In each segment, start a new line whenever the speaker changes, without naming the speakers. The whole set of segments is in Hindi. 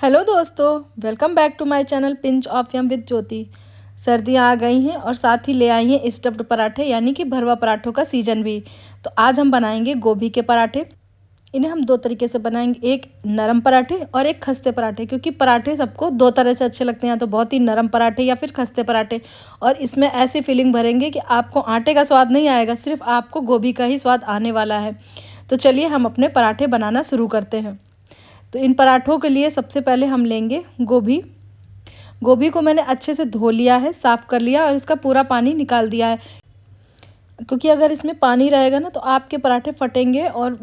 हेलो दोस्तों, welcome back to my channel pinch of yum with Jyoti. सर्दियाँ आ गई हैं और साथ ही ले आई हैं स्टफ्ड पराठे यानी कि भरवा पराठों का सीज़न भी। तो आज हम बनाएंगे गोभी के पराठे। इन्हें हम दो तरीके से बनाएंगे, एक नरम पराठे और एक खस्ते पराठे, क्योंकि पराठे सबको दो तरह से अच्छे लगते हैं, या तो बहुत ही नरम पराठे या फिर खस्ते पराठे। और इसमें ऐसी फीलिंग भरेंगे कि आपको आटे का स्वाद नहीं आएगा, सिर्फ आपको गोभी का ही स्वाद आने वाला है। तो चलिए हम अपने पराठे बनाना शुरू करते हैं। तो इन पराठों के लिए सबसे पहले हम लेंगे गोभी। गोभी को मैंने अच्छे से धो लिया है, साफ़ कर लिया और इसका पूरा पानी निकाल दिया है, क्योंकि अगर इसमें पानी रहेगा ना तो आपके पराठे फटेंगे और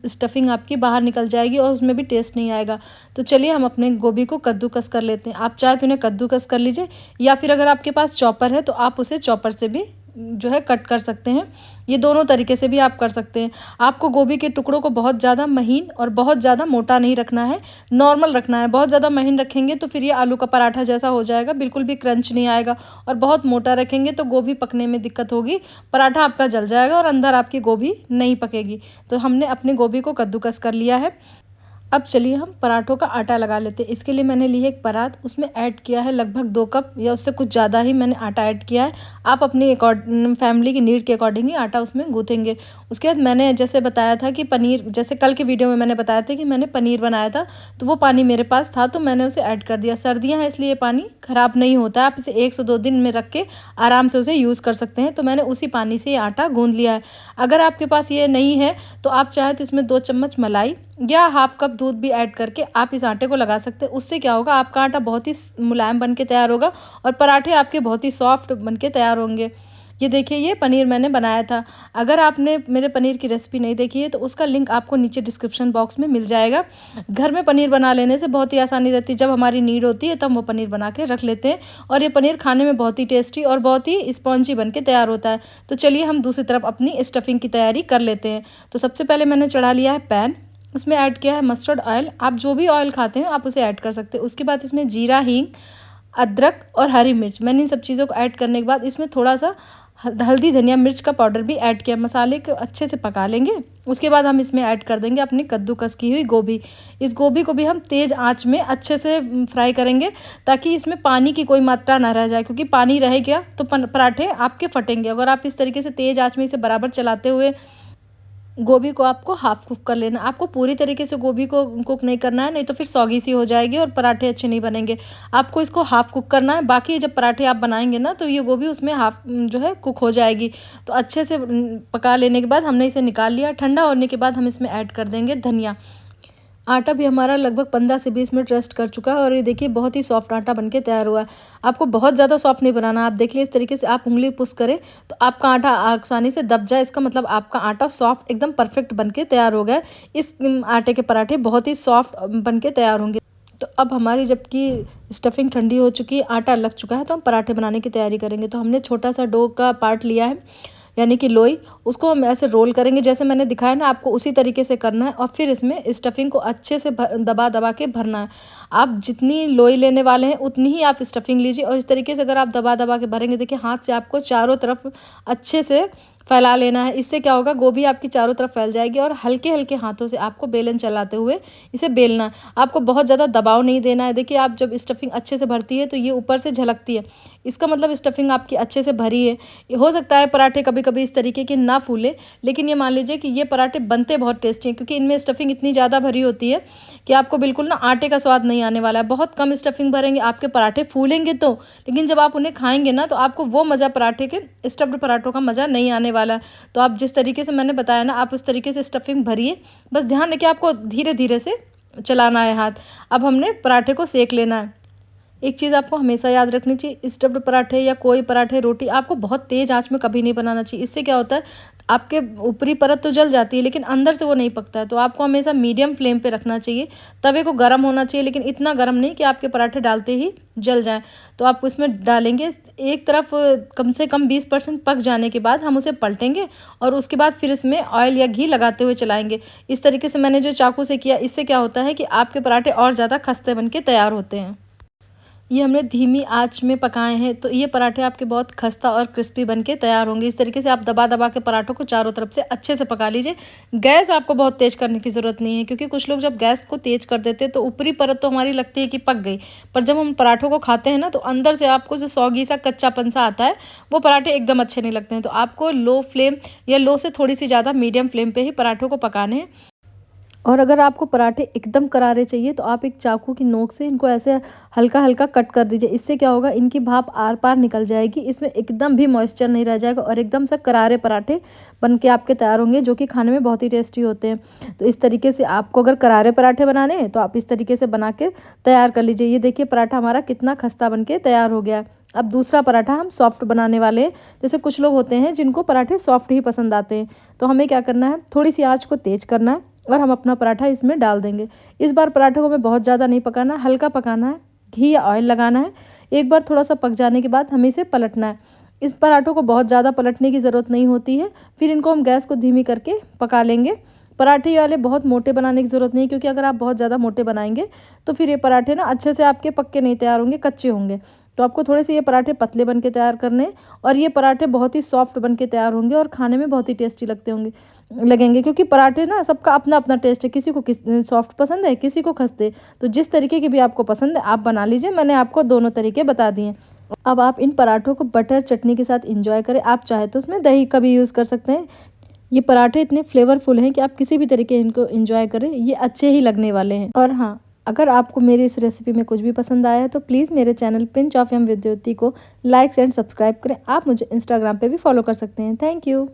स्टफिंग आपकी बाहर निकल जाएगी और उसमें भी टेस्ट नहीं आएगा। तो चलिए हम अपने गोभी को कद्दूकस कर लेते हैं। आप चाहे तो उन्हें कद्दूकस कर लीजिए, या फिर अगर आपके पास चॉपर है तो आप उसे चॉपर से भी जो है कट कर सकते हैं। ये दोनों तरीके से भी आप कर सकते हैं। आपको गोभी के टुकड़ों को बहुत ज़्यादा महीन और बहुत ज़्यादा मोटा नहीं रखना है, नॉर्मल रखना है। बहुत ज़्यादा महीन रखेंगे तो फिर ये आलू का पराठा जैसा हो जाएगा, बिल्कुल भी क्रंच नहीं आएगा। और बहुत मोटा रखेंगे तो गोभी पकने में दिक्कत होगी, पराठा आपका जल जाएगा और अंदर आपकी गोभी नहीं पकेगी। तो हमने अपनी गोभी को कद्दूकस कर लिया है। अब चलिए हम पराठों का आटा लगा लेते हैं। इसके लिए मैंने ली है एक परात, उसमें ऐड किया है लगभग 2 कप या उससे कुछ ज़्यादा ही मैंने आटा ऐड किया है। आप अपनी फैमिली की नीड के अकॉर्डिंग ही आटा उसमें गूँथेंगे। उसके बाद मैंने जैसे बताया था कि पनीर, जैसे कल के वीडियो में मैंने बताया था कि मैंने पनीर बनाया था, तो वो पानी मेरे पास था तो मैंने उसे ऐड कर दिया। सर्दियाँ हैं इसलिए पानी ख़राब नहीं होता है, आप इसे 1 से 2 दिन में रख के आराम से उसे यूज़ कर सकते हैं। तो मैंने उसी पानी से ये आटा गूँथ लिया है। अगर आपके पास ये नहीं है तो आप चाहे तो इसमें 2 चम्मच मलाई या हाफ कप दूध भी ऐड करके आप इस आटे को लगा सकते हैं। उससे क्या होगा, आपका आटा बहुत ही मुलायम बन के तैयार होगा और पराठे आपके बहुत ही सॉफ्ट बन के तैयार होंगे। ये देखिए, ये पनीर मैंने बनाया था। अगर आपने मेरे पनीर की रेसिपी नहीं देखी है तो उसका लिंक आपको नीचे डिस्क्रिप्शन बॉक्स में मिल जाएगा। घर में पनीर बना लेने से बहुत ही आसानी रहती है, जब हमारी नीड होती है तब वो पनीर बना के रख लेते हैं और ये पनीर खाने में बहुत ही टेस्टी और बहुत ही स्पॉन्जी बन के तैयार होता है। तो चलिए हम दूसरी तरफ अपनी स्टफिंग की तैयारी कर लेते हैं। तो सबसे पहले मैंने चढ़ा लिया है पैन, उसमें ऐड किया है मस्टर्ड ऑयल। आप जो भी ऑयल खाते हैं आप उसे ऐड कर सकते हैं। उसके बाद इसमें जीरा, हींग, अदरक और हरी मिर्च, मैंने इन सब चीज़ों को ऐड करने के बाद इसमें थोड़ा सा हल्दी, धनिया, मिर्च का पाउडर भी ऐड किया। मसाले को अच्छे से पका लेंगे। उसके बाद हम इसमें ऐड कर देंगे अपनी कद्दूकस की हुई गोभी। इस गोभी को भी हम तेज़ आंच में अच्छे से फ्राई करेंगे, ताकि इसमें पानी की कोई मात्रा ना रह जाए, क्योंकि पानी रहेगा तो पराठे आपके फटेंगे। अगर आप इस तरीके से तेज़ आंच में इसे बराबर चलाते हुए गोभी को आपको हाफ कुक कर लेना। आपको पूरी तरीके से गोभी को कुक नहीं करना है, नहीं तो फिर सौगी सी हो जाएगी और पराठे अच्छे नहीं बनेंगे। आपको इसको हाफ कुक करना है। बाकी जब पराठे आप बनाएंगे ना तो ये गोभी उसमें हाफ जो है कुक हो जाएगी। तो अच्छे से पका लेने के बाद हमने इसे निकाल लिया। ठंडा होने के बाद हम इसमें ऐड कर देंगे धनिया। आटा भी हमारा लगभग 15 से 20 मिनट रेस्ट कर चुका है और ये देखिए बहुत ही सॉफ्ट आटा बनके तैयार हुआ है। आपको बहुत ज़्यादा सॉफ्ट नहीं बनाना। आप देखिए इस तरीके से आप उंगली पुश करें तो आपका आटा आसानी से दब जाए, इसका मतलब आपका आटा सॉफ्ट एकदम परफेक्ट बनके तैयार हो गया है। इस आटे के पराठे बहुत ही सॉफ्ट बनके तैयार होंगे। तो अब हमारी जबकि स्टफिंग ठंडी हो चुकी है, आटा लग चुका है, तो हम पराठे बनाने की तैयारी करेंगे। तो हमने छोटा सा डो का पार्ट लिया है, यानी कि लोई। उसको हम ऐसे रोल करेंगे जैसे मैंने दिखाया ना, आपको उसी तरीके से करना है और फिर इसमें स्टफिंग को अच्छे से दबा दबा के भरना है। आप जितनी लोई लेने वाले हैं उतनी ही आप स्टफिंग लीजिए और इस तरीके से अगर आप दबा दबा के भरेंगे, देखिए हाथ से आपको चारों तरफ अच्छे से फैला लेना है। इससे क्या होगा, गोभी आपकी चारों तरफ फैल जाएगी और हल्के हल्के हाथों से आपको बेलन चलाते हुए इसे बेलना है। आपको बहुत ज़्यादा दबाव नहीं देना है। देखिए आप जब स्टफिंग अच्छे से भरती है तो ये ऊपर से झलकती है, इसका मतलब स्टफिंग आपकी अच्छे से भरी है। हो सकता है पराठे कभी कभी इस तरीके के ना फूले, लेकिन ये मान लीजिए कि ये पराठे बनते बहुत टेस्टी हैं, क्योंकि इनमें स्टफिंग इतनी ज़्यादा भरी होती है कि आपको बिल्कुल ना आटे का स्वाद नहीं आने वाला है। बहुत कम स्टफिंग भरेंगे, आपके पराठे फूलेंगे तो, लेकिन जब आप उन्हें खाएंगे ना तो आपको वो मज़ा, पराठे के स्टफ्ड पराठों का मज़ा नहीं आने वाला है। तो आप जिस तरीके से मैंने बताया ना, आप उस तरीके से स्टफिंग भरिए। बस ध्यान रखिए आपको धीरे धीरे से चलाना है हाथ। अब हमने पराठे को सेक लेना है। एक चीज़ आपको हमेशा याद रखनी चाहिए, स्टफ्ड पराठे या कोई पराठे, रोटी आपको बहुत तेज़ आंच में कभी नहीं बनाना चाहिए। इससे क्या होता है, आपके ऊपरी परत तो जल जाती है लेकिन अंदर से वो नहीं पकता है। तो आपको हमेशा मीडियम फ्लेम पे रखना चाहिए। तवे को गर्म होना चाहिए, लेकिन इतना गर्म नहीं कि आपके पराठे डालते ही जल जाएं। तो आप उसमें डालेंगे, एक तरफ कम से कम 20% पक जाने के बाद हम उसे पलटेंगे और उसके बाद फिर इसमें ऑयल या घी लगाते हुए चलाएंगे। इस तरीके से मैंने जो चाकू से किया, इससे क्या होता है कि आपके पराठे और ज़्यादा खस्ते बन के तैयार होते हैं। ये हमने धीमी आंच में पकाए हैं, तो ये पराठे आपके बहुत खस्ता और क्रिस्पी बनके तैयार होंगे। इस तरीके से आप दबा दबा के पराठों को चारों तरफ से अच्छे से पका लीजिए। गैस आपको बहुत तेज़ करने की ज़रूरत नहीं है, क्योंकि कुछ लोग जब गैस को तेज़ कर देते हैं तो ऊपरी परत तो हमारी लगती है कि पक गई, पर जब हम पराठों को खाते हैं ना, तो अंदर से आपको जो सौगी सा कच्चापन सा आता है, वो पराठे एकदम अच्छे नहीं लगते हैं। तो आपको लो फ्लेम या लो से थोड़ी सी ज़्यादा मीडियम फ्लेम पे ही पराठों को पकाने हैं। और अगर आपको पराठे एकदम करारे चाहिए तो आप एक चाकू की नोक से इनको ऐसे हल्का हल्का कट कर दीजिए। इससे क्या होगा, इनकी भाप आर पार निकल जाएगी, इसमें एकदम भी मॉइस्चर नहीं रह जाएगा और एकदम से करारे पराठे बन के आपके तैयार होंगे, जो कि खाने में बहुत ही टेस्टी होते हैं। तो इस तरीके से आपको अगर करारे पराठे बनाने हैं तो आप इस तरीके से बना के तैयार कर लीजिए। ये देखिए पराठा हमारा कितना खस्ता बन के तैयार हो गया है। अब दूसरा पराठा हम सॉफ्ट बनाने वाले हैं। जैसे कुछ लोग होते हैं जिनको पराठे सॉफ्ट ही पसंद आते हैं, तो हमें क्या करना है, थोड़ी सी आँच को तेज़ करना है और हम अपना पराठा इसमें डाल देंगे। इस बार पराठे को हमें बहुत ज़्यादा नहीं पकाना है, हल्का पकाना है। घी या ऑयल लगाना है। एक बार थोड़ा सा पक जाने के बाद हमें इसे पलटना है। इस पराठों को बहुत ज़्यादा पलटने की ज़रूरत नहीं होती है। फिर इनको हम गैस को धीमी करके पका लेंगे। पराठे वाले बहुत मोटे बनाने की ज़रूरत नहीं है, क्योंकि अगर आप बहुत ज़्यादा मोटे बनाएंगे तो फिर ये पराठे ना अच्छे से आपके पक के नहीं तैयार होंगे, कच्चे होंगे। तो आपको थोड़े से ये पराठे पतले बन के तैयार करने हैं और ये पराठे बहुत ही सॉफ्ट बन के तैयार होंगे और खाने में बहुत ही टेस्टी लगेंगे, क्योंकि पराठे ना सबका अपना अपना टेस्ट है। किसी को सॉफ्ट पसंद है, किसी को खस्ते। तो जिस तरीके की भी आपको पसंद है आप बना लीजिए। मैंने आपको दोनों तरीके बता दिए। अब आप इन पराठों को बटर चटनी के साथ इंजॉय करें। आप चाहे तो उसमें दही का भी यूज़ कर सकते हैं। ये पराठे इतने फ्लेवरफुल हैं कि आप किसी भी तरीके इनको एंजॉय करें, ये अच्छे ही लगने वाले हैं। और हाँ, अगर आपको मेरी इस रेसिपी में कुछ भी पसंद आया है तो प्लीज़ मेरे channel pinch of yum with Jyoti को लाइक एंड सब्सक्राइब करें। आप मुझे इंस्टाग्राम पे भी फॉलो कर सकते हैं। Thank you.